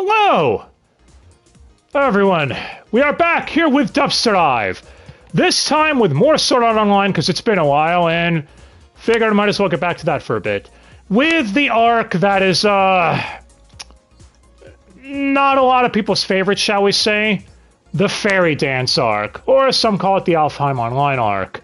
Hello! Everyone, we are back here with Dubster Live. This time with more Sword Art Online because it's been a while and figured I might as well get back to that for a bit. With the arc that is, not a lot of people's favorite, shall we say? The Fairy Dance arc, or some call it the Alfheim Online arc.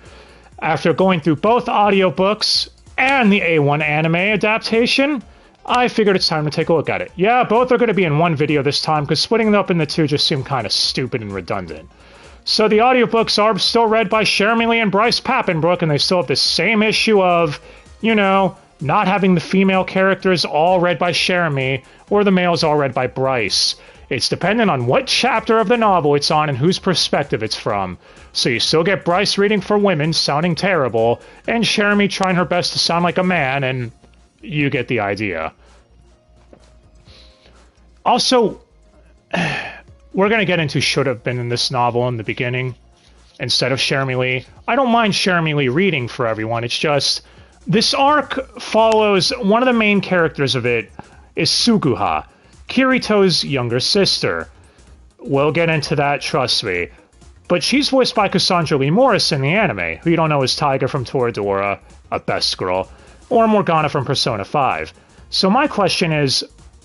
After going through both audiobooks and the A1 anime adaptation, I figured it's time to take a look at it. Yeah, both are going to be in one video this time, because splitting them up into two just seemed kind of stupid and redundant. So the audiobooks are still read by Jeremy Lee and Bryce Papenbrook, and they still have the same issue of, you know, not having the female characters all read by Jeremy, or the males all read by Bryce. It's dependent on what chapter of the novel it's on and whose perspective it's from. So you still get Bryce reading for women, sounding terrible, and Jeremy trying her best to sound like a man, and you get the idea. Also, we're going to get into should have been in this novel in the beginning instead of Jeremy Lee. I don't mind Jeremy Lee reading for everyone. It's just this arc follows one of the main characters of it is Suguha, Kirito's younger sister. We'll get into that, trust me. But she's voiced by Cassandra Lee Morris in the anime, who you don't know as Tiger from Toradora, a Best Girl, or Morgana from Persona 5. So my question is,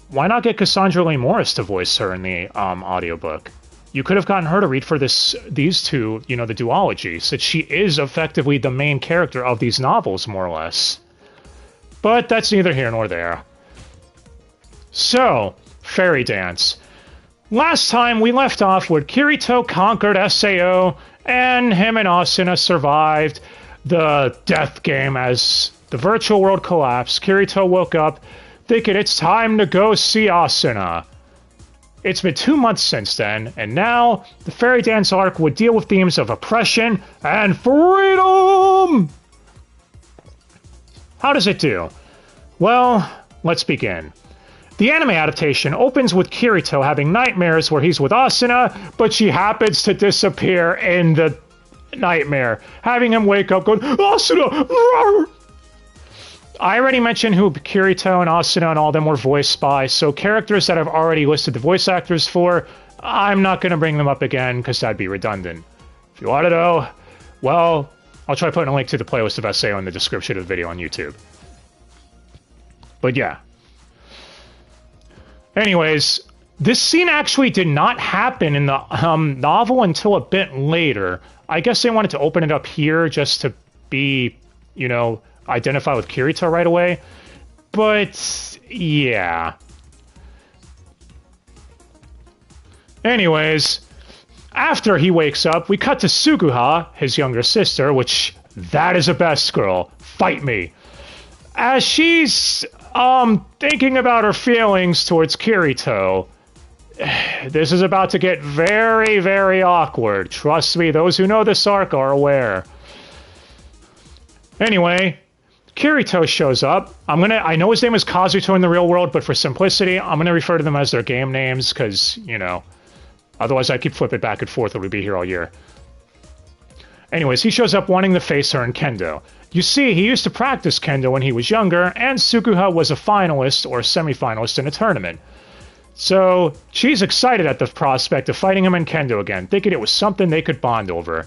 why not get Cassandra Lee Morris to voice her in the audiobook? You could have gotten her to read for these two, you know, the duology, since she is effectively the main character of these novels, more or less. But that's neither here nor there. So, Fairy Dance. Last time we left off with Kirito conquered SAO, and him and Asuna survived the death game as the virtual world collapsed. Kirito woke up, thinking it's time to go see Asuna. It's been 2 months since then, and now the Fairy Dance arc would deal with themes of oppression and freedom! How does it do? Well, let's begin. The anime adaptation opens with Kirito having nightmares where he's with Asuna, but she happens to disappear in the nightmare, having him wake up going, Asuna! Roar! I already mentioned who Kirito and Asuna and all them were voiced by, so characters that I've already listed the voice actors for, I'm not going to bring them up again because that'd be redundant. If you want to know, well, I'll try putting a link to the playlist of SAO in the description of the video on YouTube. But yeah. Anyways, this scene actually did not happen in the novel until a bit later. I guess they wanted to open it up here just to be, you know, identify with Kirito right away. But, yeah. Anyways, after he wakes up, we cut to Suguha, his younger sister, which, that is a best girl. Fight me. As she's, thinking about her feelings towards Kirito. This is about to get very, very awkward. Trust me, those who know this arc are aware. Anyway, Kirito shows up. I know his name is Kazuto in the real world, but for simplicity, I'm gonna refer to them as their game names, because, you know, otherwise I keep flipping back and forth, it would be here all year. Anyways, he shows up wanting to face her in Kendo. You see, he used to practice Kendo when he was younger, and Suguha was a finalist or semi-finalist in a tournament. So, she's excited at the prospect of fighting him in Kendo again, thinking it was something they could bond over.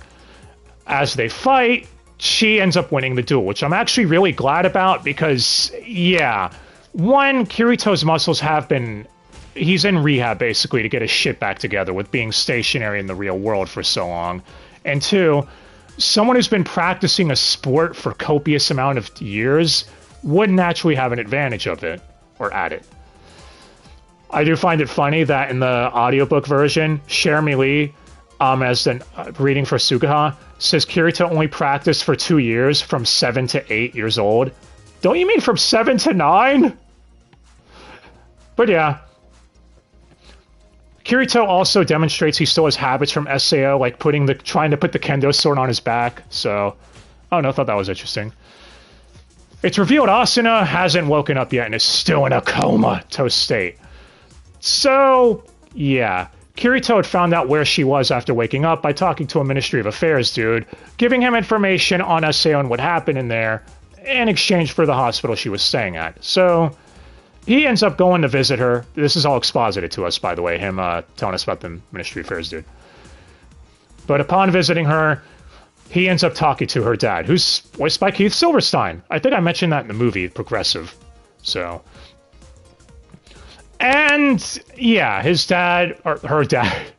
As they fight, she ends up winning the duel, which I'm actually really glad about because, yeah, one, Kirito's muscles have been... He's in rehab, basically, to get his shit back together with being stationary in the real world for so long. And two, someone who's been practicing a sport for copious amount of years would naturally have an advantage of it, or at it. I do find it funny that in the audiobook version, Jeremy Lee, as the reading for Suguha, says Kirito only practiced for 2 years, from 7 to 8 years old. Don't you mean from 7 to 9? But yeah. Kirito also demonstrates he still has habits from SAO, like trying to put the kendo sword on his back, so... I don't know, I thought that was interesting. It's revealed Asuna hasn't woken up yet and is still in a comatose state. So, yeah. Kirito had found out where she was after waking up by talking to a Ministry of Affairs dude, giving him information on SAO and what happened in there, in exchange for the hospital she was staying at. So, he ends up going to visit her. This is all exposited to us, by the way, him telling us about the Ministry Affairs dude. But upon visiting her, he ends up talking to her dad, who's voiced by Keith Silverstein. I think I mentioned that in the movie, Progressive. So... And, yeah, his dad, or her dad,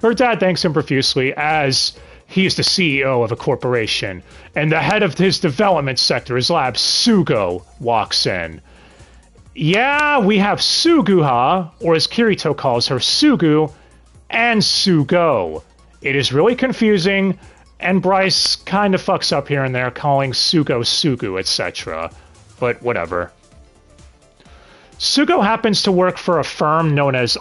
her dad thanks him profusely as he is the CEO of a corporation. And the head of his development sector, his lab, Sugo, walks in. Yeah, we have Suguha, or as Kirito calls her, Sugu, and Sugo. It is really confusing, and Bryce kind of fucks up here and there, calling Sugo Sugu, etc. But whatever. Sugo happens to work for a firm known as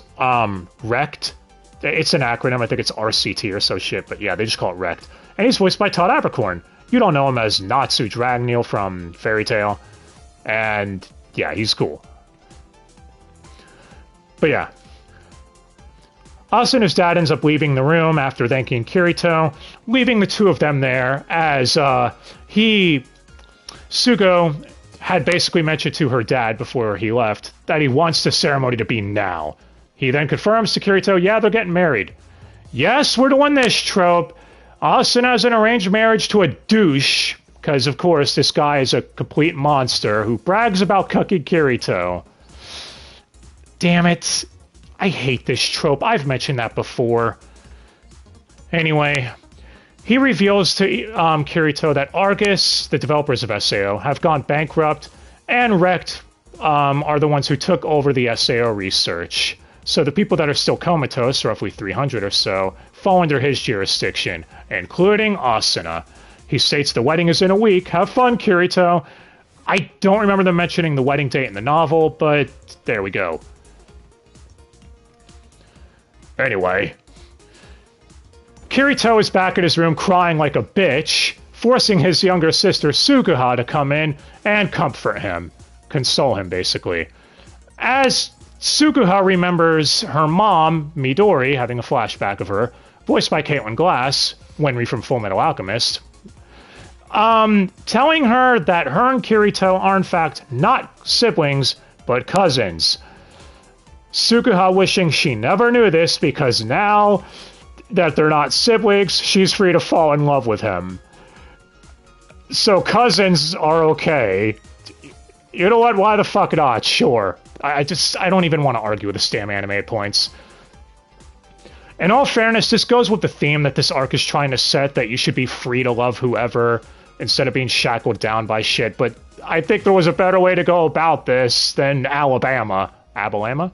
Rect. It's an acronym. I think it's RCT or so shit, but yeah, they just call it Rect. And he's voiced by Todd Abercorn. You don't know him as Natsu Dragneel from Fairy Tail. And yeah, he's cool. But yeah. Us and his dad ends up leaving the room after thanking Kirito, leaving the two of them there as Sugo had basically mentioned to her dad before he left that he wants the ceremony to be now. He then confirms to Kirito, yeah, they're getting married. Yes, we're doing this trope. Austin has an arranged marriage to a douche, because of course this guy is a complete monster who brags about cucking Kirito. Damn it. I hate this trope. I've mentioned that before. Anyway... He reveals to Kirito that Argus, the developers of SAO, have gone bankrupt, and Rect are the ones who took over the SAO research. So the people that are still comatose, roughly 300 or so, fall under his jurisdiction, including Asuna. He states the wedding is in a week. Have fun, Kirito. I don't remember them mentioning the wedding date in the novel, but there we go. Anyway... Kirito is back at his room crying like a bitch, forcing his younger sister Suguha to come in and comfort him. Console him, basically. As Suguha remembers her mom, Midori, having a flashback of her, voiced by Caitlin Glass, Winry from Fullmetal Alchemist, telling her that her and Kirito are in fact not siblings, but cousins. Suguha wishing she never knew this because now... that they're not siblings, she's free to fall in love with him. So cousins are okay. You know what? Why the fuck not? Sure. I don't even want to argue with the damn anime points. In all fairness, this goes with the theme that this arc is trying to set, that you should be free to love whoever instead of being shackled down by shit, but I think there was a better way to go about this than Alabama. Abalama?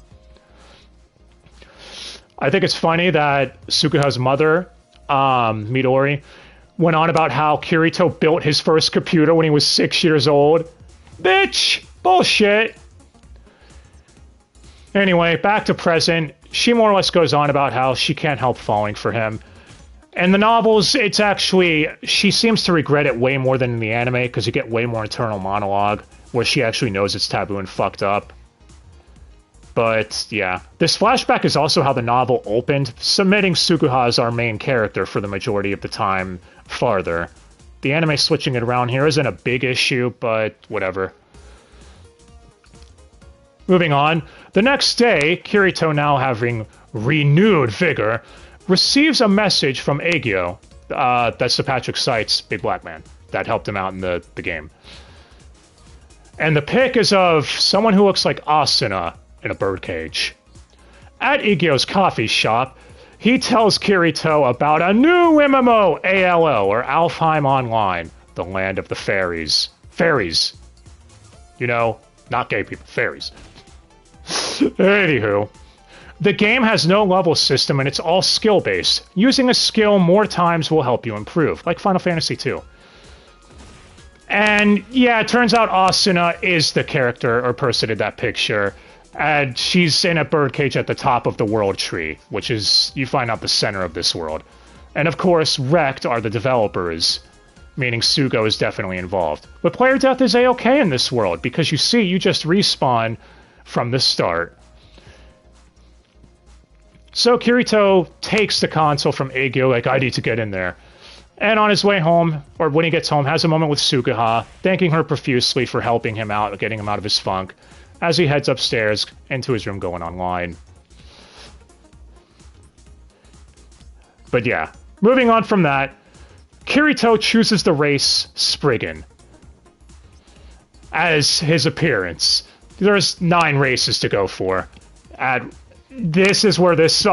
I think it's funny that Suguha's mother, Midori, went on about how Kirito built his first computer when he was 6 years old. Bitch! Bullshit! Anyway, back to present. She more or less goes on about how she can't help falling for him. And the novels, it's actually... She seems to regret it way more than in the anime, because you get way more internal monologue, where she actually knows it's taboo and fucked up. But, yeah. This flashback is also how the novel opened, submitting Suguha as our main character for the majority of the time farther. The anime switching it around here isn't a big issue, but whatever. Moving on. The next day, Kirito, now having renewed vigor, receives a message from Agio. That's the Patrick Seitz big black man that helped him out in the game. And the pic is of someone who looks like Asuna in a birdcage. At Igio's coffee shop, he tells Kirito about a new MMO, ALO, or Alfheim Online, the land of the fairies. Fairies. You know, not gay people, fairies. Anywho, the game has no level system and it's all skill-based. Using a skill more times will help you improve, like Final Fantasy II. And yeah, it turns out Asuna is the character or person in that picture. And she's in a birdcage at the top of the world tree, which is, you find out, the center of this world. And of course, Rect are the developers, meaning Sugo is definitely involved. But player death is a-okay in this world, because you see, you just respawn from the start. So Kirito takes the console from Agio, like, I need to get in there. And on his way home, or when he gets home, has a moment with Suguha, thanking her profusely for helping him out, getting him out of his funk. as he heads upstairs into his room going online. But yeah, moving on from that, Kirito chooses the race Spriggan as his appearance. There's 9 races to go for. This is where this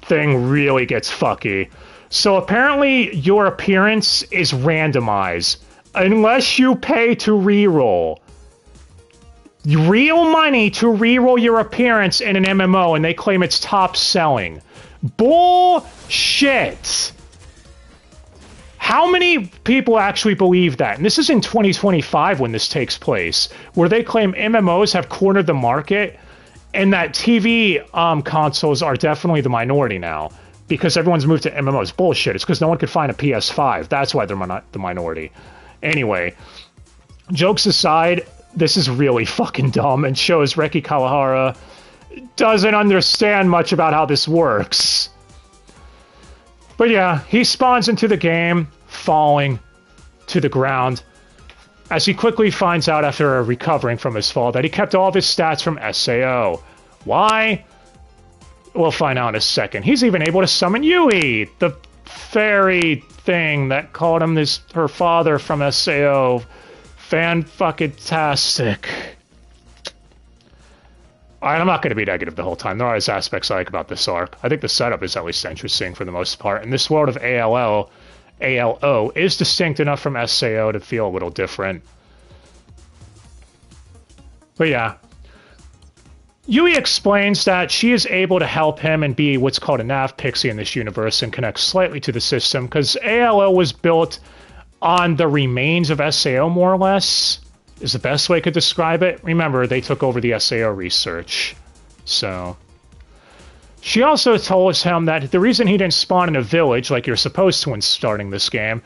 thing really gets fucky. So apparently your appearance is randomized unless you pay to reroll. Real money to reroll your appearance in an MMO, and they claim it's top selling. Bullshit! How many people actually believe that? And this is in 2025 when this takes place, where they claim MMOs have cornered the market, and that TV consoles are definitely the minority now, because everyone's moved to MMOs. Bullshit. It's because no one could find a PS5. That's why they're the minority. Anyway, jokes aside, this is really fucking dumb and shows Reki Kawahara doesn't understand much about how this works. But yeah, he spawns into the game, falling to the ground, as he quickly finds out after recovering from his fall that he kept all of his stats from SAO. Why? We'll find out in a second. He's even able to summon Yui, the fairy thing that called him her father from SAO. Fan-fucking-tastic. Alright, I'm not going to be negative the whole time. There are always aspects I like about this arc. I think the setup is at least interesting for the most part. And this world of ALO is distinct enough from SAO to feel a little different. But yeah. Yui explains that she is able to help him and be what's called a nav pixie in this universe and connect slightly to the system, because ALO was built on the remains of SAO, more or less, is the best way I could describe it. Remember, they took over the SAO research. So she also told him that the reason he didn't spawn in a village like you're supposed to when starting this game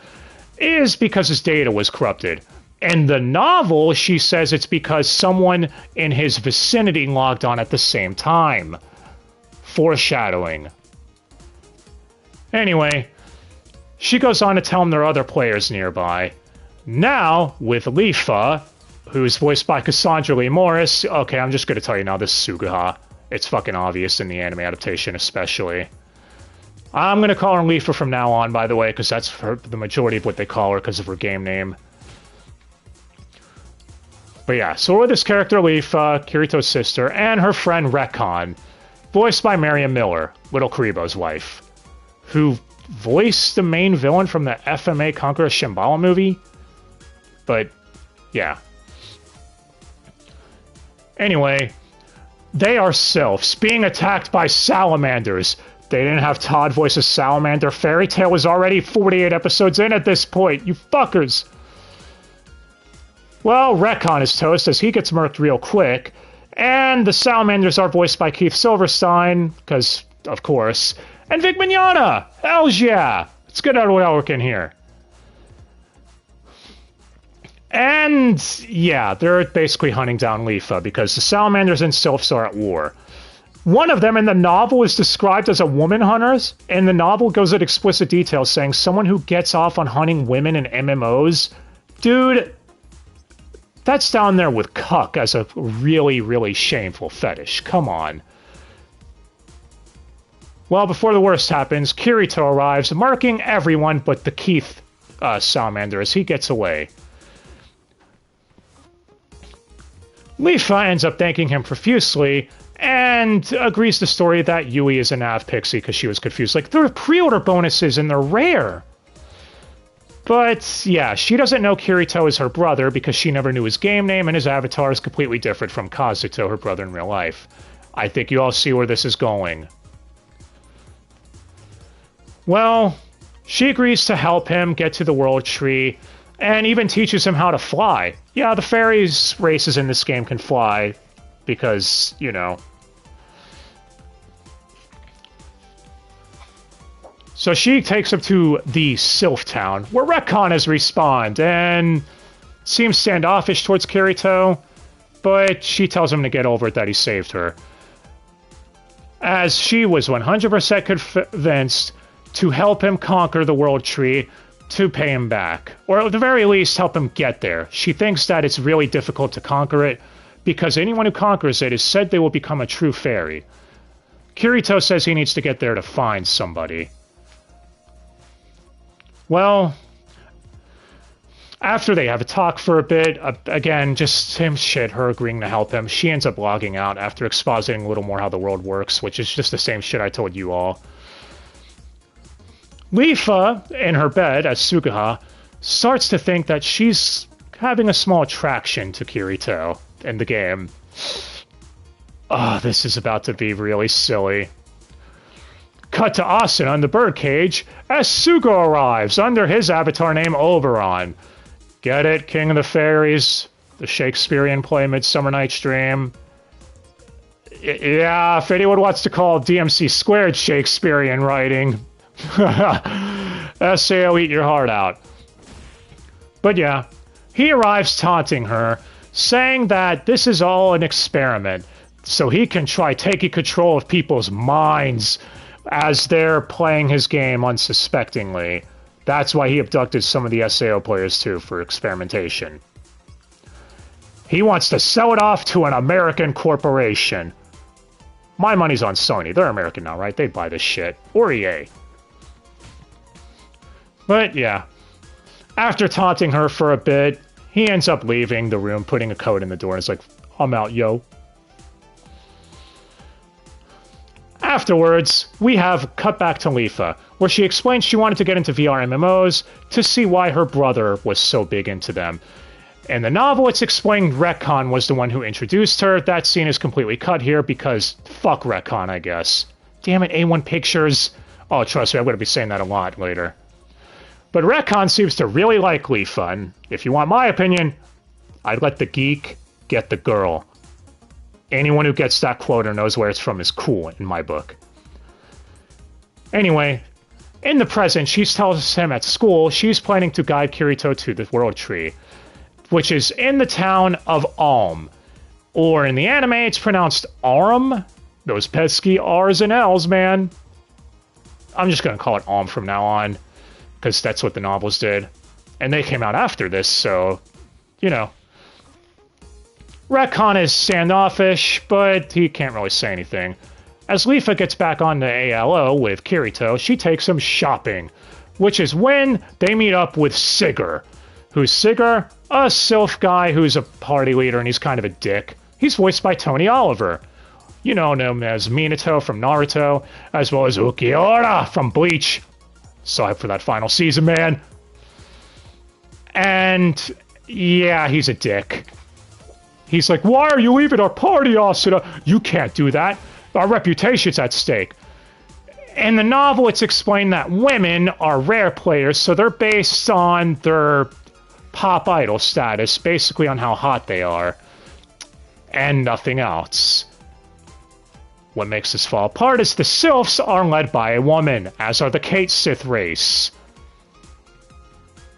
is because his data was corrupted. In the novel, she says it's because someone in his vicinity logged on at the same time. Foreshadowing. Anyway, she goes on to tell him there are other players nearby. Now, with Lifa, who's voiced by Cassandra Lee Morris. Okay, I'm just going to tell you now, this is Suguha. It's fucking obvious in the anime adaptation, especially. I'm going to call her Lifa from now on, by the way, because that's the majority of what they call her because of her game name. But yeah, so we're with this character, Lifa, Kirito's sister, and her friend, Rekon, voiced by Mariam Miller, Little Karibo's wife, who voiced the main villain from the FMA Conqueror Shambhala movie. But, yeah. Anyway, they are sylphs being attacked by salamanders. They didn't have Todd voice a salamander. Fairy Tail was already 48 episodes in at this point, you fuckers. Well, Rekon is toast as he gets murked real quick, and the salamanders are voiced by Keith Silverstein, because, of course, and Vic Mignogna! Hells yeah! Let's get our work in here. And, yeah, they're basically hunting down Lifa, because the salamanders and sylphs are at war. One of them in the novel is described as a woman hunter, and the novel goes into explicit detail saying someone who gets off on hunting women in MMOs, dude, that's down there with cuck as a really, really shameful fetish. Come on. Well, before the worst happens, Kirito arrives, marking everyone but the Keith salamander as he gets away. Lifa ends up thanking him profusely and agrees to the story that Yui is a nav pixie because she was confused. Like, there are pre-order bonuses and they're rare. But, yeah, she doesn't know Kirito is her brother because she never knew his game name and his avatar is completely different from Kazuto, her brother in real life. I think you all see where this is going. Well, she agrees to help him get to the World Tree and even teaches him how to fly. Yeah, the fairies races in this game can fly because, you know. So she takes him to the Sylph Town, where Rekon has respawned, and seems standoffish towards Kirito, but she tells him to get over it that he saved her. As she was 100% convinced to help him conquer the World Tree to pay him back, or at the very least help him get there. She thinks that it's really difficult to conquer it, because anyone who conquers it is said they will become a true fairy. Kirito says he needs to get there to find somebody. Well, after they have a talk for a bit, again, just same shit, her agreeing to help him, she ends up logging out after expositing a little more how the world works, which is just the same shit I told you all. Lifa, in her bed as Suguha, starts to think that she's having a small attraction to Kirito in the game. Oh, this is about to be really silly. Cut to Asuna in the birdcage as Sugo arrives under his avatar name Oberon. Get it? King of the Fairies, the Shakespearean play Midsummer Night's Dream. Yeah, if anyone wants to call DMC Squared Shakespearean writing, SAO, eat your heart out. But yeah, he arrives taunting her, saying that this is all an experiment, so he can try taking control of people's minds as they're playing his game unsuspectingly. That's why he abducted some of the SAO players too, for experimentation. He wants to sell it off to an American corporation. My money's on Sony. They're American now, right? They'd buy this shit. Or EA. But yeah, after taunting her for a bit, he ends up leaving the room, putting a code in the door, and is like, I'm out, yo. Afterwards, we have cut back to Lifa, where she explains she wanted to get into VR MMOs to see why her brother was so big into them. In the novel, it's explained Retcon was the one who introduced her. That scene is completely cut here because fuck Retcon, I guess. Damn it, A1 Pictures. Oh, trust me, I'm going to be saying that a lot later. But Retcon seems to really like Lifa, and if you want my opinion, I'd let the geek get the girl. Anyone who gets that quote or knows where it's from is cool, in my book. Anyway, in the present, she tells him at school she's planning to guide Kirito to the World Tree, which is in the town of Alm. Or in the anime, it's pronounced Arm. Those pesky R's and L's, man. I'm just going to call it Alm from now on, because that's what the novels did. And they came out after this, so, you know. Retcon is standoffish, but he can't really say anything. As Lifa gets back on the ALO with Kirito, she takes him shopping, which is when they meet up with Sigger. Who's Sigger? A sylph guy who's a party leader, and he's kind of a dick. He's voiced by Tony Oliver. You know him as Minato from Naruto, as well as Ukiura from Bleach. So hyped for that final season, man. And yeah, he's a dick. He's like, why are you leaving our party, Asuna? You can't do that. Our reputation's at stake. In the novel, it's explained that women are rare players, so they're based on their pop idol status, basically on how hot they are, and nothing else. What makes this fall apart is the sylphs are led by a woman, as are the Kate Sith race.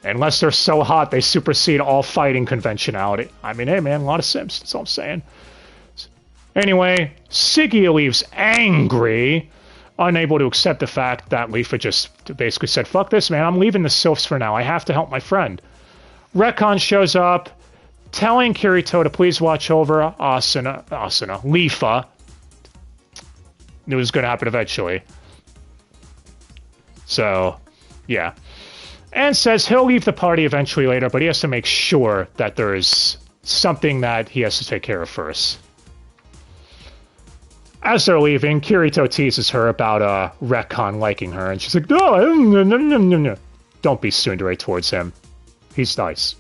Unless they're so hot, they supersede all fighting conventionality. I mean, hey man, a lot of Sims, that's all I'm saying. Anyway, Siggy leaves angry, unable to accept the fact that Lifa just basically said, fuck this man, I'm leaving the sylphs for now, I have to help my friend. Retcon shows up, telling Kirito to please watch over Lifa. It was going to happen eventually. So, yeah. And says he'll leave the party eventually later, but he has to make sure that there is something that he has to take care of first. As they're leaving, Kirito teases her about Retcon liking her, and she's like, no. Don't be tsundere towards him. He's nice.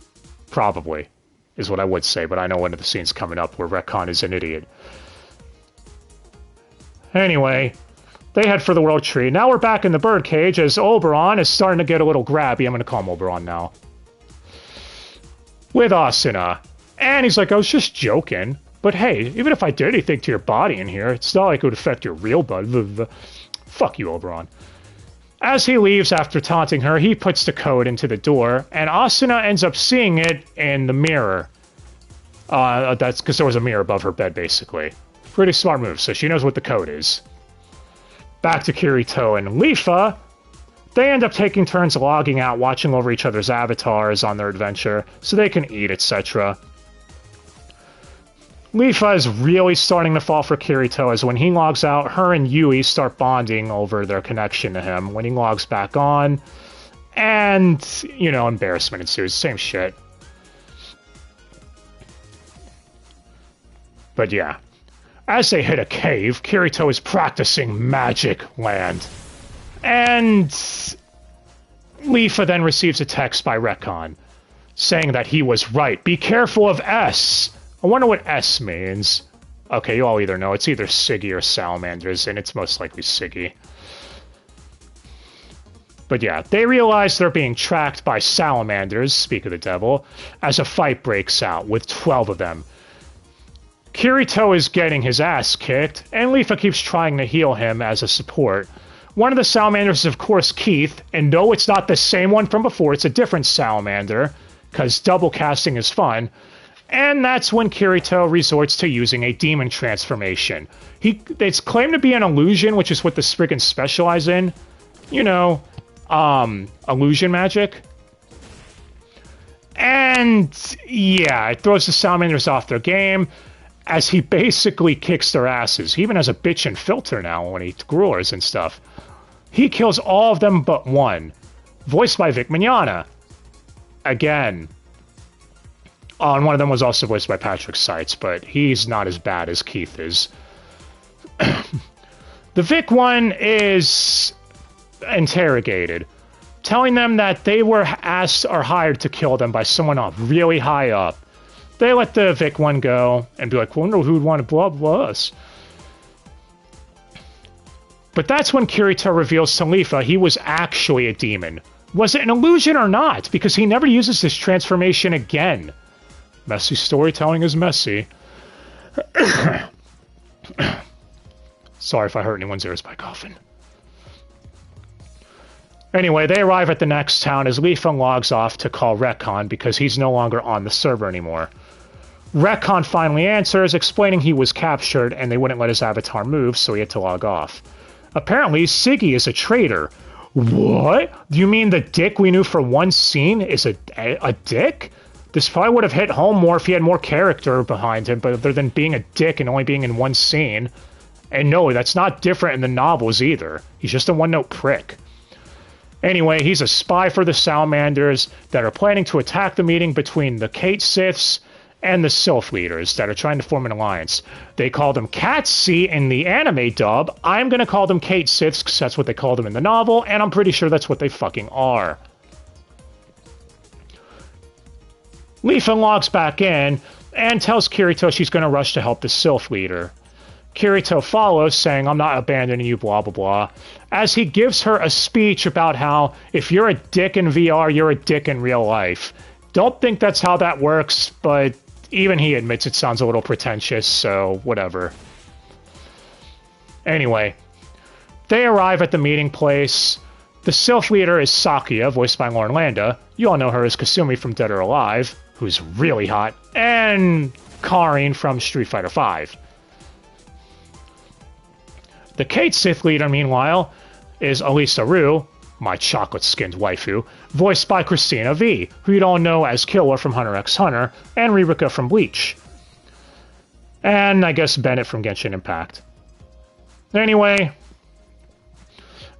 Probably, is what I would say, but I know one of the scenes coming up where Retcon is an idiot. Anyway, they head for the World Tree. Now we're back in the birdcage as Oberon is starting to get a little grabby. I'm going to call him Oberon now. With Asuna. And he's like, I was just joking. But hey, even if I did anything to your body in here, it's not like it would affect your real body. Fuck you, Oberon. As he leaves after taunting her, he puts the code into the door, and Asuna ends up seeing it in the mirror. That's because there was a mirror above her bed, basically. Pretty smart move, so she knows what the code is. Back to Kirito and Lifa. They end up taking turns logging out, watching over each other's avatars on their adventure, so they can eat, etc. Leafa is really starting to fall for Kirito, as when he logs out, her and Yui start bonding over their connection to him. When he logs back on, and, you know, embarrassment ensues. Same shit. But yeah. As they hit a cave, Kirito is practicing magic land. And Leafa then receives a text by Recon, saying that he was right. Be careful of S. I wonder what S means. Okay, you all either know. It's either Siggy or Salamanders, and it's most likely Siggy. But yeah, they realize they're being tracked by Salamanders, speak of the devil, as a fight breaks out with 12 of them. Kirito is getting his ass kicked, and Leafa keeps trying to heal him as a support. One of the Salamanders is, of course, Keith, and no, it's not the same one from before, it's a different Salamander, because double casting is fun. And that's when Kirito resorts to using a demon transformation. It's claimed to be an illusion, which is what the Spriggans specialize in. You know, illusion magic. And yeah, it throws the Salamanders off their game, as he basically kicks their asses. He even has a bitch and filter now when he growlers and stuff. He kills all of them but one, voiced by Vic Mignogna. Again. Oh, and one of them was also voiced by Patrick Seitz, but he's not as bad as Keith is. The Vic one is interrogated, telling them that they were asked or hired to kill them by someone up really high up. They let the Vic one go and be like, wonder who'd want to blah blah us. But that's when Kirito reveals to Leafa he was actually a demon. Was it an illusion or not? Because he never uses this transformation again. Messy storytelling is messy. Sorry if I hurt anyone's ears by coughing. Anyway, they arrive at the next town as Leafa logs off to call Recon because he's no longer on the server anymore. Recon finally answers, explaining he was captured and they wouldn't let his avatar move, so he had to log off. Apparently, Siggy is a traitor. What? Do you mean the dick we knew for one scene is a dick? This probably would have hit home more if he had more character behind him, but other than being a dick and only being in one scene. And no, that's not different in the novels either. He's just a one-note prick. Anyway, he's a spy for the Salamanders that are planning to attack the meeting between the Kate Siths and the Sylph leaders that are trying to form an alliance. They call them Catsi in the anime dub. I'm going to call them Kate Siths because that's what they call them in the novel, and I'm pretty sure that's what they fucking are. Leafa logs back in and tells Kirito she's going to rush to help the Sylph leader. Kirito follows, saying, I'm not abandoning you, blah, blah, blah, as he gives her a speech about how if you're a dick in VR, you're a dick in real life. Don't think that's how that works, but even he admits it sounds a little pretentious, so whatever. Anyway, they arrive at the meeting place. The Sylph leader is Sakuya, voiced by Lauren Landa. You all know her as Kasumi from Dead or Alive, who's really hot, and Karin from Street Fighter V. The Kate Sith leader, meanwhile, is Elisa Rue, my chocolate-skinned waifu, voiced by Christina V, who you'd all know as Killua from Hunter x Hunter, and Ririka from Bleach. And I guess Bennett from Genshin Impact. Anyway,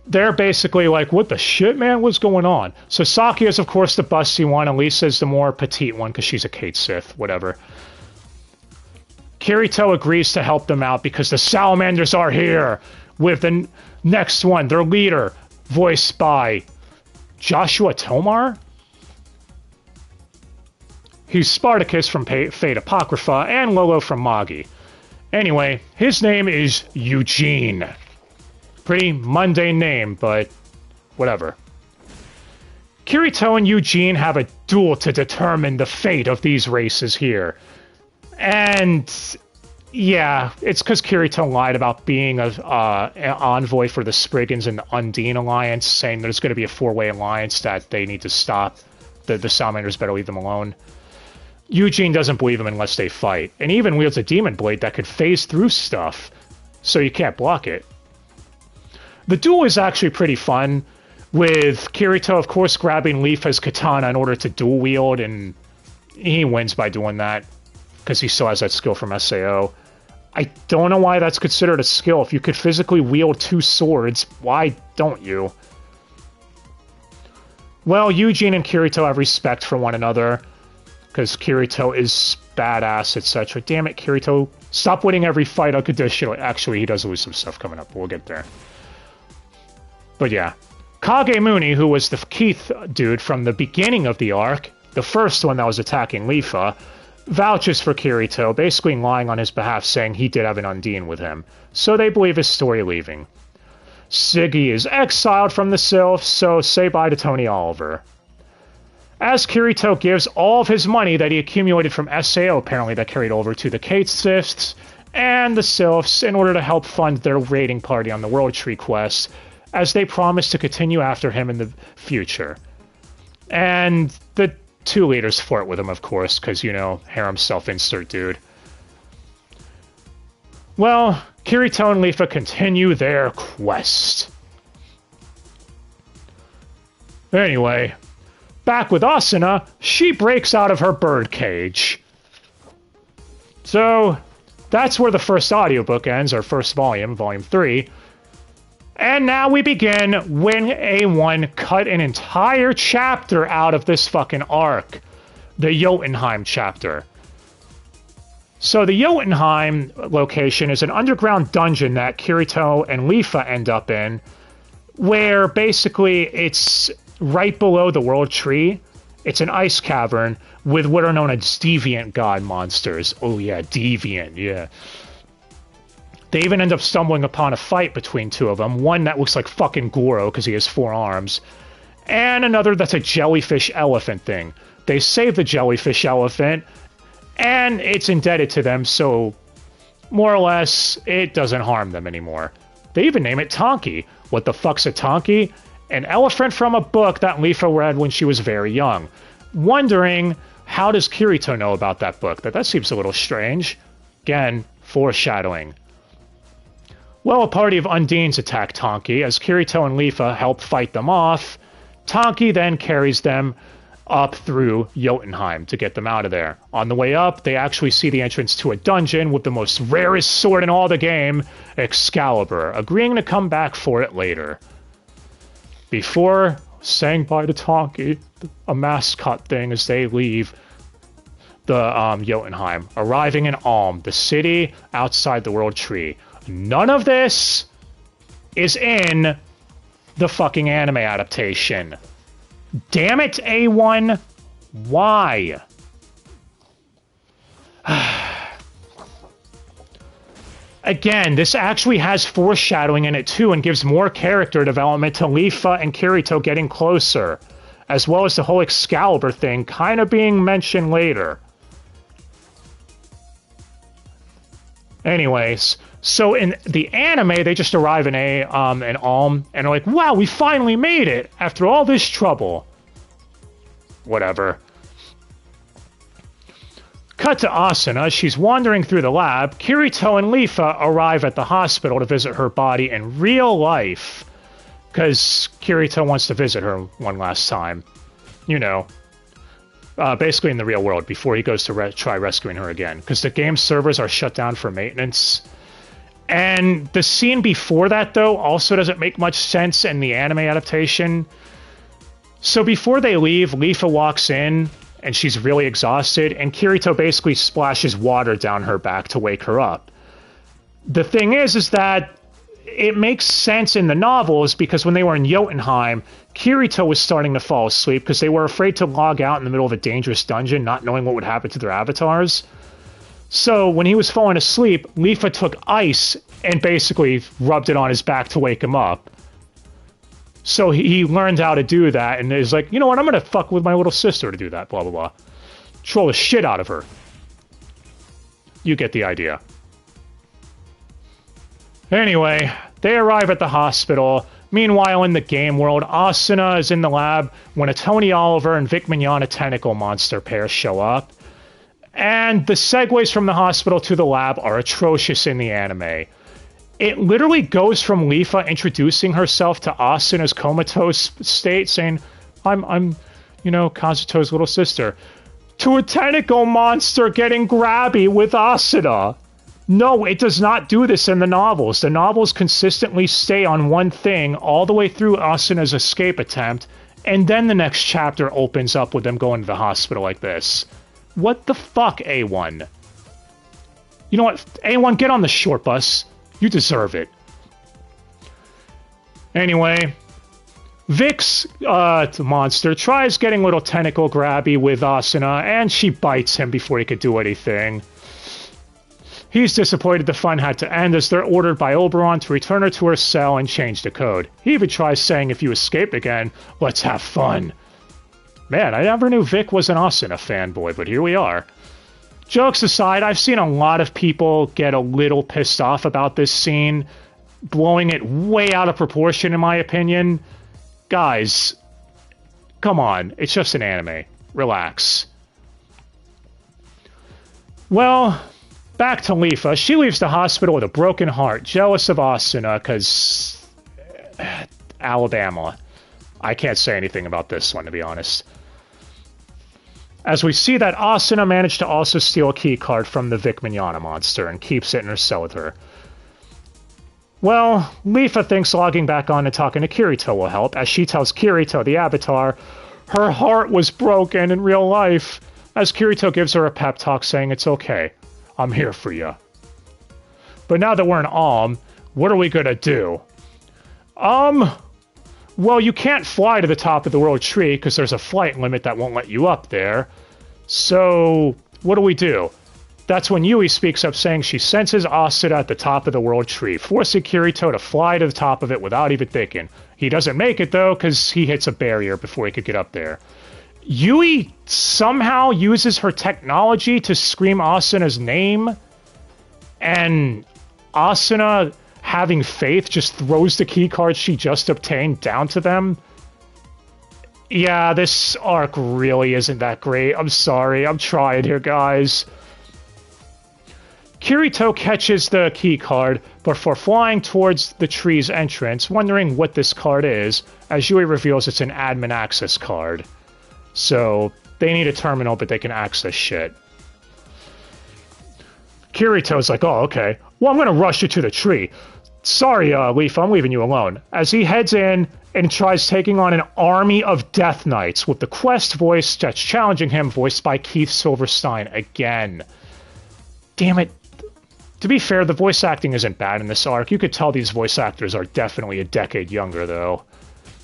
they're basically like, what the shit, man? What's going on? So Saki is, of course, the busty one, and Lisa's the more petite one because she's a Kate Sith, whatever. Kirito agrees to help them out because the Salamanders are here with the next one, their leader, voiced by Joshua Tomar? He's Spartacus from Fate Apocrypha and Lolo from Magi. Anyway, his name is Eugene. Pretty mundane name, but whatever. Kirito and Eugene have a duel to determine the fate of these races here. And yeah, it's because Kirito lied about being an envoy for the Spriggans and the Undine Alliance, saying there's going to be a four-way alliance that they need to stop. The Salamanders better leave them alone. Eugene doesn't believe them unless they fight, and he even wields a demon blade that could phase through stuff, so you can't block it. The duel is actually pretty fun, with Kirito, of course, grabbing Leafa's katana in order to dual wield, and he wins by doing that. because he still has that skill from SAO. I don't know why that's considered a skill. If you could physically wield 2 swords, why don't you? Well, Eugene and Kirito have respect for one another, because Kirito is badass, etc. Damn it, Kirito. Stop winning every fight unconditionally. Actually, he does lose some stuff coming up, but we'll get there. But yeah. Kagemuni, who was the Keith dude from the beginning of the arc, the first one that was attacking Leafa, vouches for Kirito, basically lying on his behalf, saying he did have an Undine with him. So they believe his story leaving. Siggy is exiled from the Sylph, so say bye to Tony Oliver. As Kirito gives all of his money that he accumulated from SAO, apparently that carried over to the Katesifts and the Sylphs in order to help fund their raiding party on the World Tree quest, as they promise to continue after him in the future. And the 2 leaders flirt with him, of course, because, you know, harem self-insert dude. Well, Kirito and Leafa continue their quest. Anyway, back with Asuna, she breaks out of her birdcage. So, that's where the first audiobook ends, or first volume, volume 3. And now we begin when A1 cut an entire chapter out of this fucking arc. The Jotunheim chapter. So the Jotunheim location is an underground dungeon that Kirito and Leafa end up in, where basically it's right below the World Tree. It's an ice cavern with what are known as deviant god monsters. Oh yeah, deviant, yeah. They even end up stumbling upon a fight between 2 of them. One that looks like fucking Goro because he has 4 arms. And another that's a jellyfish elephant thing. They save the jellyfish elephant, and it's indebted to them, so more or less, it doesn't harm them anymore. They even name it Tonki. What the fuck's a Tonki? An elephant from a book that Leafa read when she was very young. Wondering, how does Kirito know about that book? That seems a little strange. Again, foreshadowing. Well, a party of Undines attack Tonki, as Kirito and Leafa help fight them off. Tonki then carries them up through Jotunheim to get them out of there. On the way up, they actually see the entrance to a dungeon with the most rarest sword in all the game, Excalibur, agreeing to come back for it later. Before saying bye to Tonki, a mascot thing as they leave the Jotunheim, arriving in Ulm, the city outside the World Tree. None of this is in the fucking anime adaptation. Damn it, A1. Why? Again, this actually has foreshadowing in it too and gives more character development to Leafa and Kirito getting closer, as well as the whole Excalibur thing kind of being mentioned later. Anyways, so in the anime, they just arrive in Ulm and are like, wow, we finally made it after all this trouble. Whatever. Cut to Asuna. She's wandering through the lab. Kirito and Leafa arrive at the hospital to visit her body in real life, because Kirito wants to visit her one last time. You know, basically in the real world before he goes to try rescuing her again, because the game servers are shut down for maintenance. And the scene before that, though, also doesn't make much sense in the anime adaptation. So before they leave, Leafa walks in, and she's really exhausted, and Kirito basically splashes water down her back to wake her up. The thing is that it makes sense in the novels, because when they were in Jotunheim, Kirito was starting to fall asleep because they were afraid to log out in the middle of a dangerous dungeon, not knowing what would happen to their avatars. So when he was falling asleep, Leafa took ice and basically rubbed it on his back to wake him up. So he learned how to do that and is like, you know what, I'm going to fuck with my little sister to do that, blah, blah, blah. Troll the shit out of her. You get the idea. Anyway, they arrive at the hospital. Meanwhile, in the game world, Asuna is in the lab when a Tony Oliver and Vic Mignogna tentacle monster pair show up. And the segues from the hospital to the lab are atrocious in the anime. It literally goes from Leafa introducing herself to Asuna's comatose state, saying, I'm, you know, Kazuto's little sister, to a tentacle monster getting grabby with Asuna. No, it does not do this in the novels. The novels consistently stay on one thing all the way through Asuna's escape attempt, and then the next chapter opens up with them going to the hospital like this. What the fuck, A1? You know what? A1, get on the short bus. You deserve it. Anyway, Vic's monster tries getting a little tentacle grabby with Asuna, and she bites him before he could do anything. He's disappointed the fun had to end as they're ordered by Oberon to return her to her cell and change the code. He even tries saying, if you escape again, let's have fun. Man, I never knew Vic was an Asuna fanboy, but here we are. Jokes aside, I've seen a lot of people get a little pissed off about this scene, blowing it way out of proportion in my opinion. Guys, come on, it's just an anime. Relax. Well, back to Leafa. She leaves the hospital with a broken heart, jealous of Asuna, because... Alabama. I can't say anything about this one, to be honest. As we see that Asuna managed to also steal a key card from the Vic Mignogna monster and keeps it in her cell with her. Well, Leafa thinks logging back on and talking to Kirito will help, as she tells Kirito, the Avatar, her heart was broken in real life, as Kirito gives her a pep talk saying it's okay. I'm here for you. But now that we're in Alm, what are we gonna do? Well, you can't fly to the top of the world tree because there's a flight limit that won't let you up there. So, what do? That's when Yui speaks up saying she senses Asuna at the top of the world tree, forcing Kirito to fly to the top of it without even thinking. He doesn't make it, though, because he hits a barrier before he could get up there. Yui somehow uses her technology to scream Asuna's name, and Asuna, having faith, just throws the keycard she just obtained down to them. Yeah, this arc really isn't that great. I'm sorry, I'm trying here, guys. Kirito catches the keycard before flying towards the tree's entrance, wondering what this card is, as Yui reveals it's an admin access card. So, they need a terminal, but they can access shit. Kirito's like, oh, okay. Well, I'm gonna rush you to the tree. Sorry, Leaf, I'm leaving you alone. As he heads in and tries taking on an army of Death Knights, with the quest voice that's challenging him voiced by Keith Silverstein again. Damn it. To be fair, the voice acting isn't bad in this arc. You could tell these voice actors are definitely a decade younger, though.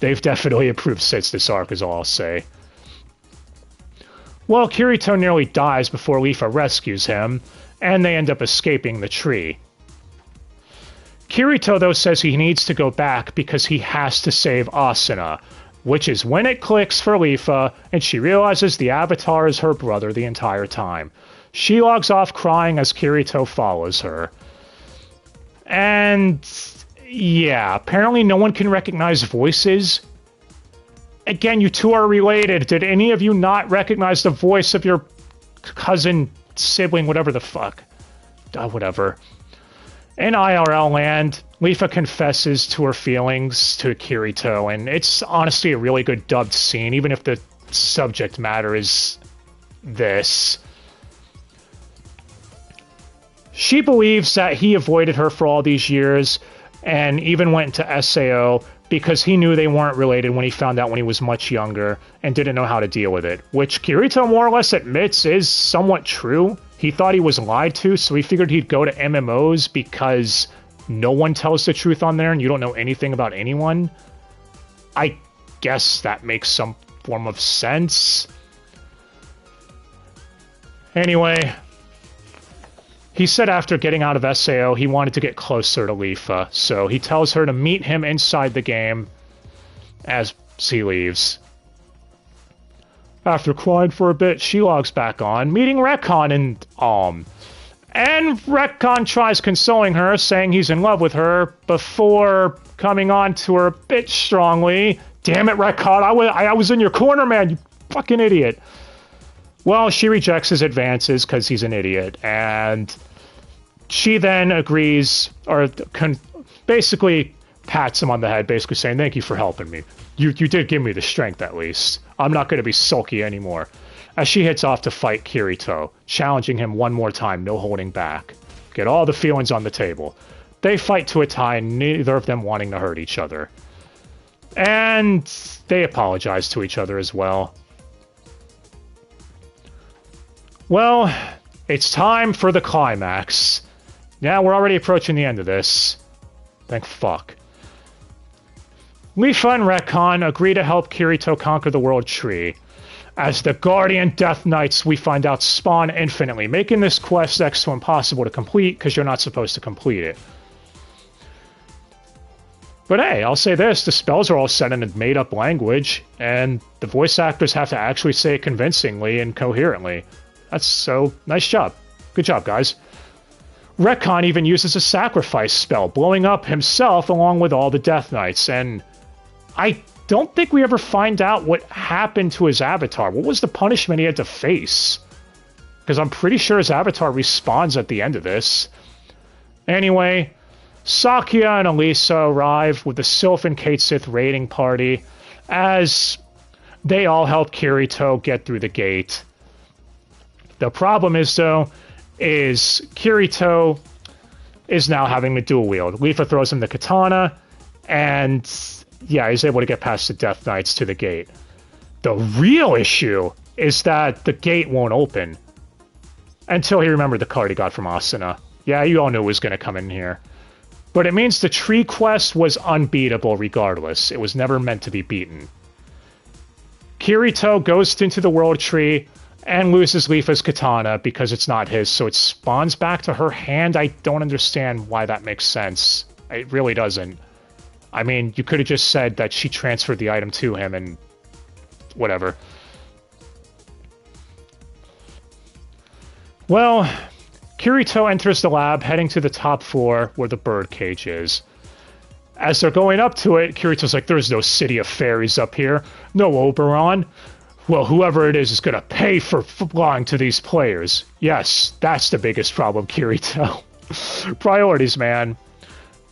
They've definitely improved since this arc, is all I'll say. Well, Kirito nearly dies before Leafa rescues him, and they end up escaping the tree. Kirito, though, says he needs to go back because he has to save Asuna, which is when it clicks for Leafa, and she realizes the Avatar is her brother the entire time. She logs off crying as Kirito follows her. And yeah, apparently no one can recognize voices. Again, you two are related. Did any of you not recognize the voice of your cousin, sibling, whatever the fuck? Whatever. In IRL land, Leafa confesses to her feelings to Kirito, and it's honestly a really good dubbed scene, even if the subject matter is this. She believes that he avoided her for all these years and even went into SAO because he knew they weren't related when he found out when he was much younger and didn't know how to deal with it, which Kirito more or less admits is somewhat true. He thought he was lied to, so he figured he'd go to MMOs because no one tells the truth on there and you don't know anything about anyone. I guess that makes some form of sense. Anyway, he said after getting out of SAO, he wanted to get closer to Leafa, so he tells her to meet him inside the game as he leaves. After crying for a bit, she logs back on, meeting Retcon and And Retcon tries consoling her, saying he's in love with her, before coming on to her a bit strongly. Damn it, Retcon, I was in your corner, man, you fucking idiot. Well, she rejects his advances because he's an idiot, and she then agrees, or basically pats him on the head, basically saying, thank you for helping me. You did give me the strength, at least. I'm not going to be sulky anymore. as she heads off to fight Kirito, challenging him one more time, no holding back. Get all the feelings on the table. They fight to a tie, neither of them wanting to hurt each other. And they apologize to each other as well. Well, it's time for the climax. Yeah, we're already approaching the end of this. Thank fuck. Leafa and Retcon agree to help Kirito conquer the World Tree. As the Guardian Death Knights, we find out, spawn infinitely, making this quest next to impossible to complete because you're not supposed to complete it. But hey, I'll say this, the spells are all said in a made-up language, and the voice actors have to actually say it convincingly and coherently. That's so... nice job. Good job, guys. Retcon even uses a sacrifice spell, blowing up himself along with all the Death Knights, and I don't think we ever find out what happened to his avatar. What was the punishment he had to face? Because I'm pretty sure his avatar respawns at the end of this. Anyway, Sakya and Elisa arrive with the Sylph and Kate Sith raiding party as they all help Kirito get through the gate. The problem is, though, is Kirito is now having the dual wield. Leafa throws him the katana, and yeah, he's able to get past the Death Knights to the gate. The real issue is that the gate won't open until he remembered the card he got from Asuna. Yeah, you all knew it was going to come in here. But it means the tree quest was unbeatable regardless. It was never meant to be beaten. Kirito goes into the World Tree and loses Leafa's katana because it's not his, so it spawns back to her hand. I don't understand why that makes sense. It really doesn't. I mean, you could have just said that she transferred the item to him and whatever. Well, Kirito enters the lab, heading to the top floor where the bird cage is. As they're going up to it, Kirito's like, there's no city of fairies up here. No Oberon. Well, whoever it is going to pay for flying to these players. Yes, that's the biggest problem, Kirito. Priorities, man.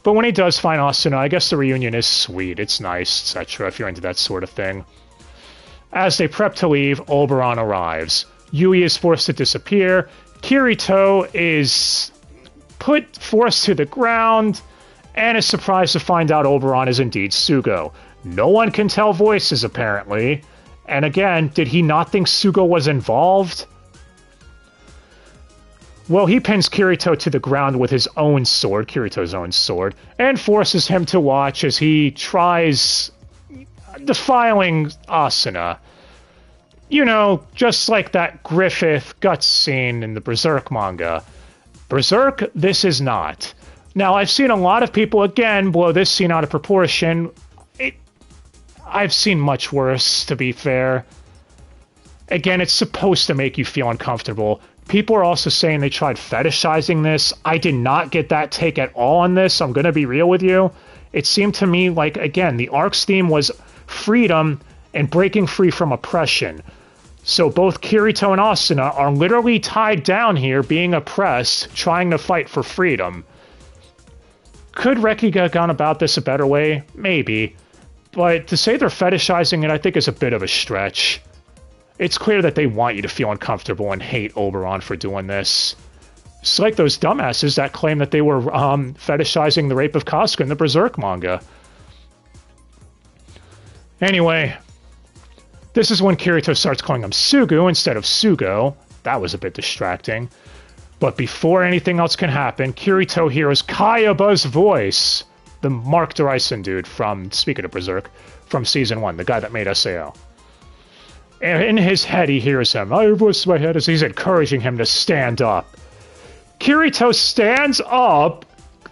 But when he does find Asuna, I guess the reunion is sweet. It's nice, etc., if you're into that sort of thing. As they prep to leave, Oberon arrives. Yui is forced to disappear. Kirito is forced to the ground and is surprised to find out Oberon is indeed Sugo. No one can tell voices, apparently. And again, did he not think Sugo was involved? Well, he pins Kirito to the ground with his own sword, Kirito's own sword, and forces him to watch as he tries defiling Asuna. You know, just like that Griffith guts scene in the Berserk manga. Berserk, this is not. Now, I've seen a lot of people, again, blow this scene out of proportion. I've seen much worse, to be fair. Again, it's supposed to make you feel uncomfortable. People are also saying they tried fetishizing this. I did not get that take at all on this. I'm going to be real with you. It seemed to me like, again, the arc's theme was freedom and breaking free from oppression. So both Kirito and Asuna are literally tied down here, being oppressed, trying to fight for freedom. Could Reki have gone about this a better way? Maybe. But to say they're fetishizing it, I think is a bit of a stretch. It's clear that they want you to feel uncomfortable and hate Oberon for doing this. It's like those dumbasses that claim that they were fetishizing the rape of Casca in the Berserk manga. Anyway, this is when Kirito starts calling him Sugu instead of Sugo. That was a bit distracting. But before anything else can happen, Kirito hears Kayaba's voice. The Mark Derison dude from, speaking of Berserk, from Season 1, the guy that made SAO. And in his head, he hears him. I voice my head as he's encouraging him to stand up. Kirito stands up,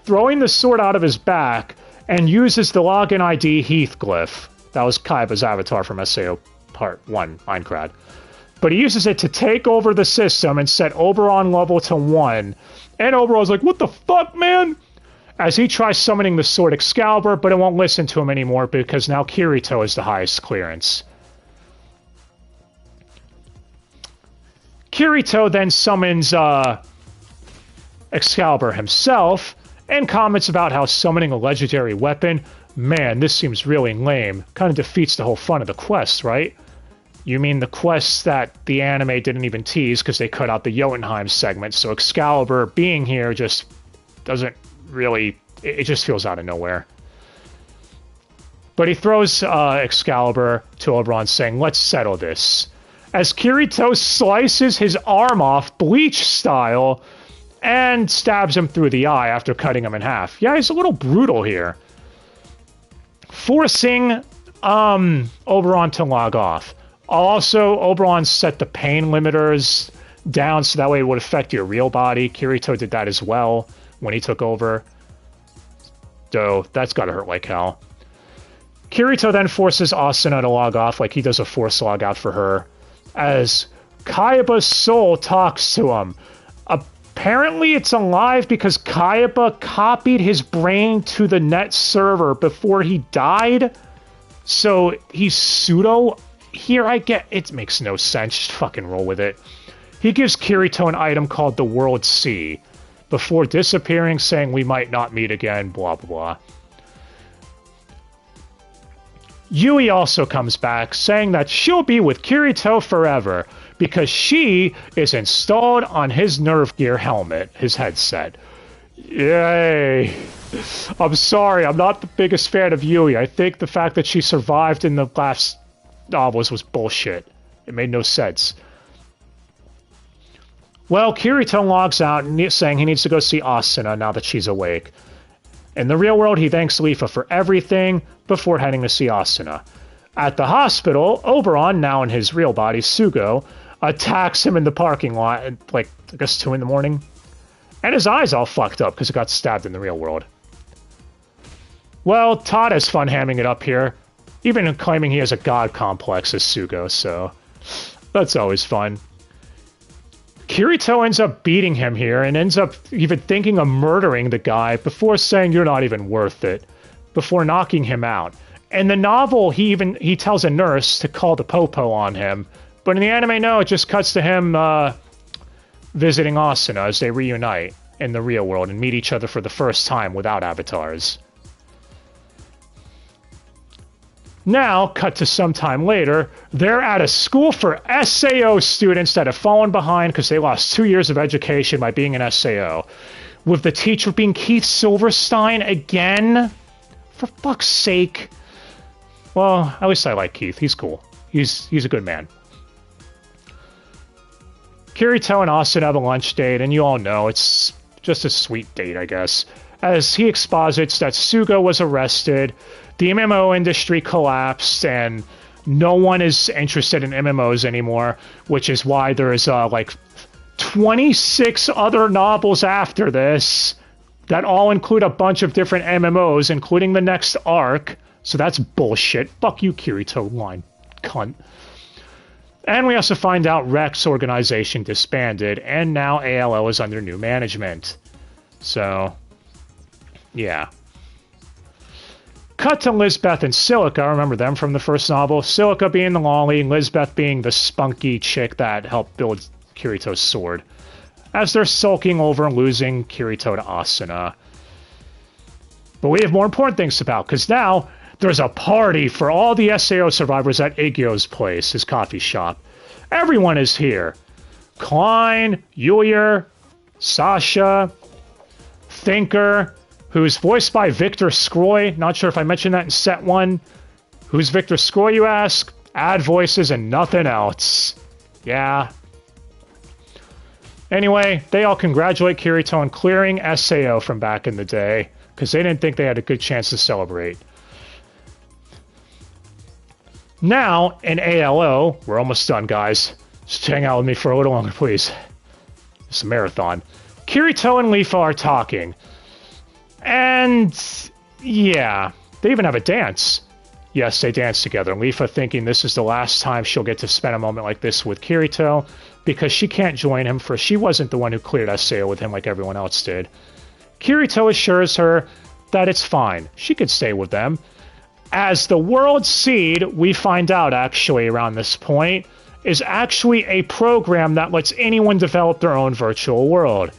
throwing the sword out of his back, and uses the login ID Heathcliff. That was Kaiba's avatar from SAO Part 1, Minecraft. But he uses it to take over the system and set Oberon level to 1. And Oberon's like, what the fuck, man? As he tries summoning the sword Excalibur, but it won't listen to him anymore because now Kirito is the highest clearance. Kirito then summons Excalibur himself and comments about how summoning a legendary weapon, man, this seems really lame. Kind of defeats the whole fun of the quest, right? You mean the quests that the anime didn't even tease because they cut out the Jotunheim segment, so Excalibur being here just doesn't really... It just feels out of nowhere. But he throws Excalibur to Oberon saying, let's settle this. As Kirito slices his arm off, Bleach style, and stabs him through the eye after cutting him in half. Yeah, he's a little brutal here. Forcing Oberon to log off. Also, Oberon set the pain limiters down so that way it would affect your real body. Kirito did that as well when he took over. So that's gotta hurt like hell. Kirito then forces Asuna to log off like he does a force log out for her. As Kaiba's soul talks to him. Apparently it's alive because Kaiba copied his brain to the net server before he died. So he's pseudo... Here I get... It makes no sense. Just fucking roll with it. He gives Kirito an item called the World Sea before disappearing, saying we might not meet again, blah, blah, blah. Yui also comes back, saying that she'll be with Kirito forever because she is installed on his nerve gear helmet, his headset. Yay! I'm sorry, I'm not the biggest fan of Yui. I think the fact that she survived in the last novels was bullshit. It made no sense. Well, Kirito logs out saying he needs to go see Asuna now that she's awake. In the real world, he thanks Leafa for everything before heading to see Asuna. At the hospital, Oberon, now in his real body, Sugo, attacks him in the parking lot at, like, I guess 2 in the morning. And his eye's all fucked up because it got stabbed in the real world. Well, Todd has fun hamming it up here, even claiming he has a god complex as Sugo, so that's always fun. Kirito ends up beating him here and ends up even thinking of murdering the guy before saying you're not even worth it, before knocking him out. In the novel, he tells a nurse to call the popo on him, but in the anime, no, it just cuts to him visiting Asuna as they reunite in the real world and meet each other for the first time without avatars. Now, cut to some time later, they're at a school for SAO students that have fallen behind because they lost 2 years of education by being an SAO. With the teacher being Keith Silverstein again? For fuck's sake. Well, at least I like Keith. He's cool. He's a good man. Kirito and Asuna have a lunch date, and you all know it's just a sweet date, I guess. As he exposits that Sugo was arrested, the MMO industry collapsed, and no one is interested in MMOs anymore, which is why there's like 26 other novels after this that all include a bunch of different MMOs, including the next arc. So that's bullshit. Fuck you, Kirito, line cunt. And we also find out Rex organization disbanded, and now ALO is under new management. So, yeah. Cut to Lisbeth and Silica. Remember them from the first novel? Silica being the lolly, Lisbeth being the spunky chick that helped build Kirito's sword. As they're sulking over losing Kirito to Asuna. But we have more important things about, because now there's a party for all the SAO survivors at Igyo's place, his coffee shop. Everyone is here. Klein, Yulier, Sasha, Thinker, who's voiced by Victor Scroy. Not sure if I mentioned that in set 1. Who's Victor Scroy, you ask? Add voices and nothing else. Yeah. Anyway, they all congratulate Kirito on clearing SAO from back in the day, because they didn't think they had a good chance to celebrate. Now, in ALO, we're almost done, guys. Just hang out with me for a little longer, please. It's a marathon. Kirito and Leafa are talking. And, yeah, they even have a dance. Yes, they dance together. Leafa thinking this is the last time she'll get to spend a moment like this with Kirito, because she can't join him, for she wasn't the one who cleared SAO with him like everyone else did. Kirito assures her that it's fine. She could stay with them. As the World Seed, we find out actually around this point, is actually a program that lets anyone develop their own virtual world.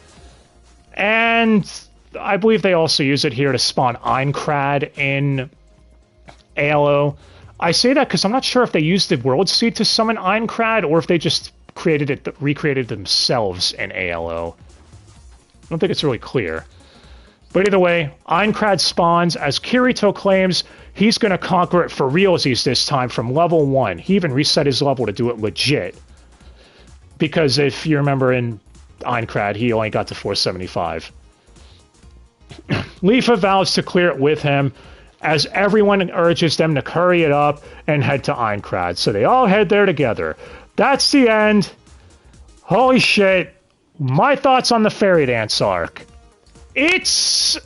And I believe they also use it here to spawn Einkrad in ALO. I say that because I'm not sure if they used the World Seed to summon Aincrad or if they just recreated themselves in ALO. I don't think it's really clear. But either way, Aincrad spawns. As Kirito claims, he's going to conquer it for realsies this time from level 1. He even reset his level to do it legit. Because if you remember in Aincrad, he only got to 475. Leafa vows to clear it with him, as everyone urges them to hurry it up and head to Aincrad. So they all head there together. That's the end. Holy shit. My thoughts on the Fairy Dance arc. It's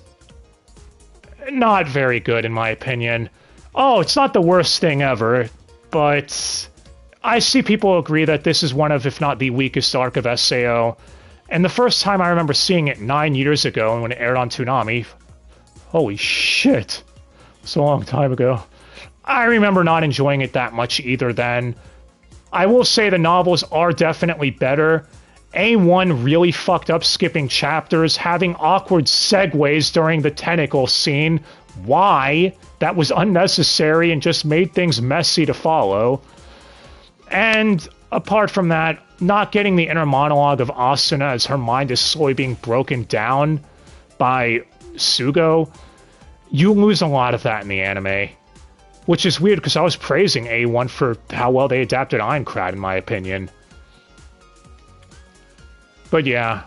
not very good, in my opinion. Oh, it's not the worst thing ever, but I see people agree that this is one of, if not the weakest arc of SAO. And the first time I remember seeing it 9 years ago when it aired on Toonami, holy shit, so long time ago. I remember not enjoying it that much either then. I will say the novels are definitely better. A1 really fucked up skipping chapters, having awkward segues during the tentacle scene. Why? That was unnecessary and just made things messy to follow. And apart from that, not getting the inner monologue of Asuna as her mind is slowly being broken down by Sugo, you lose a lot of that in the anime. Which is weird because I was praising A1 for how well they adapted Aincrad, in my opinion. But yeah.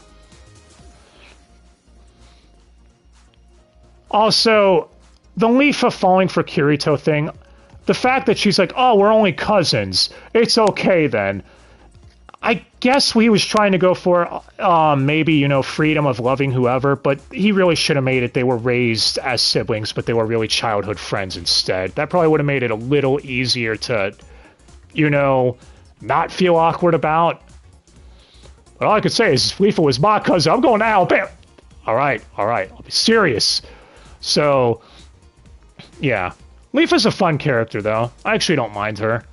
Also, the Leafa falling for Kirito thing, the fact that she's like, oh, we're only cousins, it's okay then. I guess he was trying to go for maybe, you know, freedom of loving whoever, but he really should have made it they were raised as siblings, but they were really childhood friends instead. That probably would have made it a little easier to, you know, not feel awkward about. But all I could say is, if Leafa was my cousin, I'm going to Alabama. Alright, I'll be serious. So, yeah. Leafa's a fun character, though. I actually don't mind her.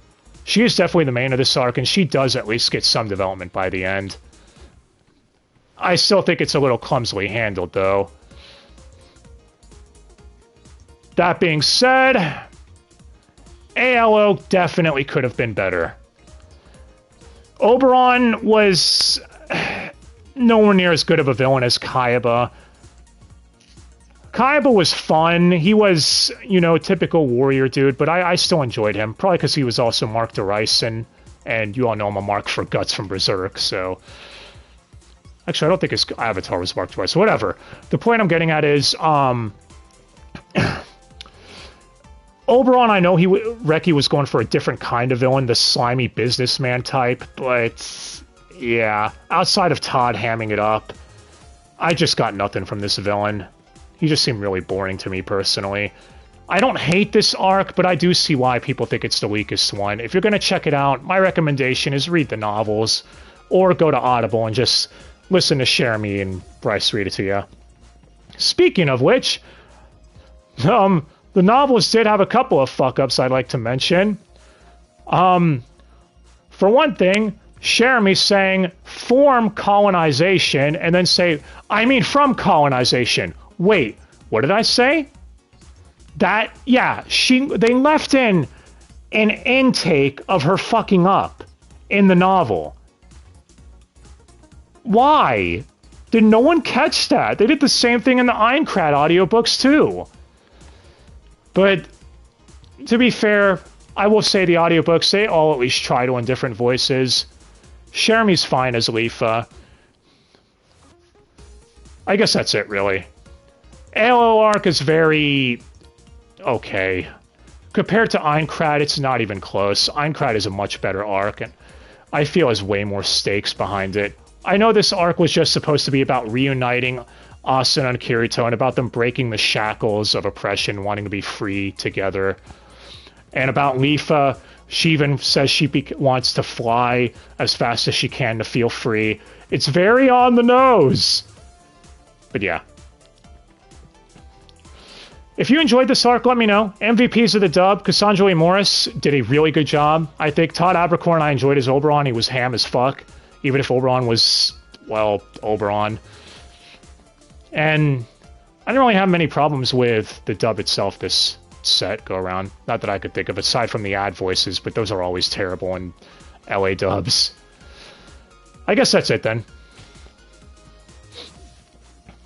She is definitely the main of this arc, and she does at least get some development by the end. I still think it's a little clumsily handled, though. That being said, ALO definitely could have been better. Oberon was nowhere near as good of a villain as Kaiba. Kaiba was fun. He was, you know, typical warrior dude, but I still enjoyed him. Probably because he was also Mark DeRison, and you all know I'm a mark for Guts from Berserk, so... Actually, I don't think his avatar was Mark DeRison. Whatever. The point I'm getting at is, Oberon, I know Reki was going for a different kind of villain, the slimy businessman type, but yeah, outside of Todd hamming it up, I just got nothing from this villain. He just seemed really boring to me personally. I don't hate this arc, but I do see why people think it's the weakest one. If you're going to check it out, my recommendation is read the novels, or go to Audible and just listen to Jeremy and Bryce read it to you. Speaking of which, the novels did have a couple of fuck-ups I'd like to mention. For one thing, Jeremy saying form colonization and then say, I mean from colonization. Wait, what did I say? That, yeah, they left in an intake of her fucking up in the novel. Why? Did no one catch that? They did the same thing in the Aincrad audiobooks too. But to be fair, I will say the audiobooks, they all at least try to in different voices. Jeremy's fine as Leafa. I guess that's it, really. ALO arc is very okay. Compared to Aincrad, it's not even close. Aincrad is a much better arc, and I feel there's way more stakes behind it. I know this arc was just supposed to be about reuniting Asuna and Kirito and about them breaking the shackles of oppression, wanting to be free together. And about Leafa, she even says she wants to fly as fast as she can to feel free. It's very on the nose. But yeah. If you enjoyed this arc, let me know. MVPs of the dub, Cassandra Lee Morris did a really good job. I think Todd Abercorn, I enjoyed his Oberon. He was ham as fuck. Even if Oberon was, well, Oberon. And I didn't really have many problems with the dub itself this set go around. Not that I could think of, aside from the ad voices, but those are always terrible in LA dubs. I guess that's it then.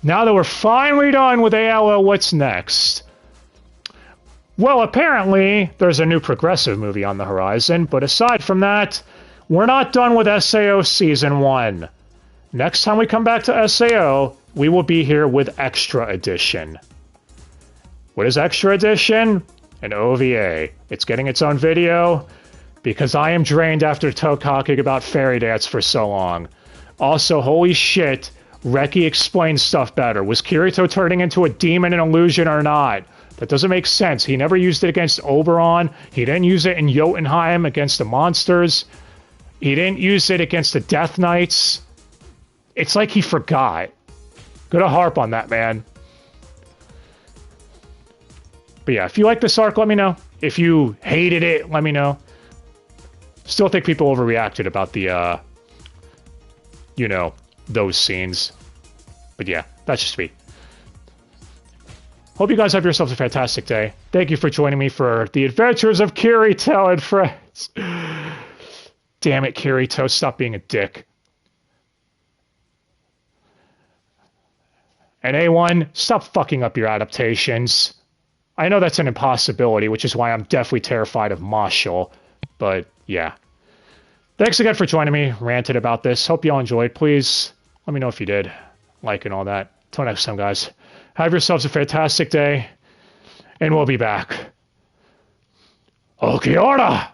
Now that we're finally done with ALO, what's next? Well, apparently, there's a new Progressive movie on the horizon, but aside from that, we're not done with SAO Season 1. Next time we come back to SAO, we will be here with Extra Edition. What is Extra Edition? An OVA. It's getting its own video because I am drained after talking about Fairy Dance for so long. Also, holy shit, Reki explains stuff better. Was Kirito turning into a demon in Illusion or not? That doesn't make sense. He never used it against Oberon. He didn't use it in Jotunheim against the monsters. He didn't use it against the Death Knights. It's like he forgot. Gotta harp on that, man. But yeah, if you like this arc, let me know. If you hated it, let me know. Still think people overreacted about the, you know, those scenes. But yeah, that's just me. Hope you guys have yourselves a fantastic day. Thank you for joining me for the adventures of Kirito and friends. Damn it, Kirito, stop being a dick. And A1, stop fucking up your adaptations. I know that's an impossibility, which is why I'm definitely terrified of Marshall. But yeah. Thanks again for joining me, ranted about this. Hope you all enjoyed. Please let me know if you did. Like and all that. Till next time, guys. Have yourselves a fantastic day. And we'll be back. Okay, order!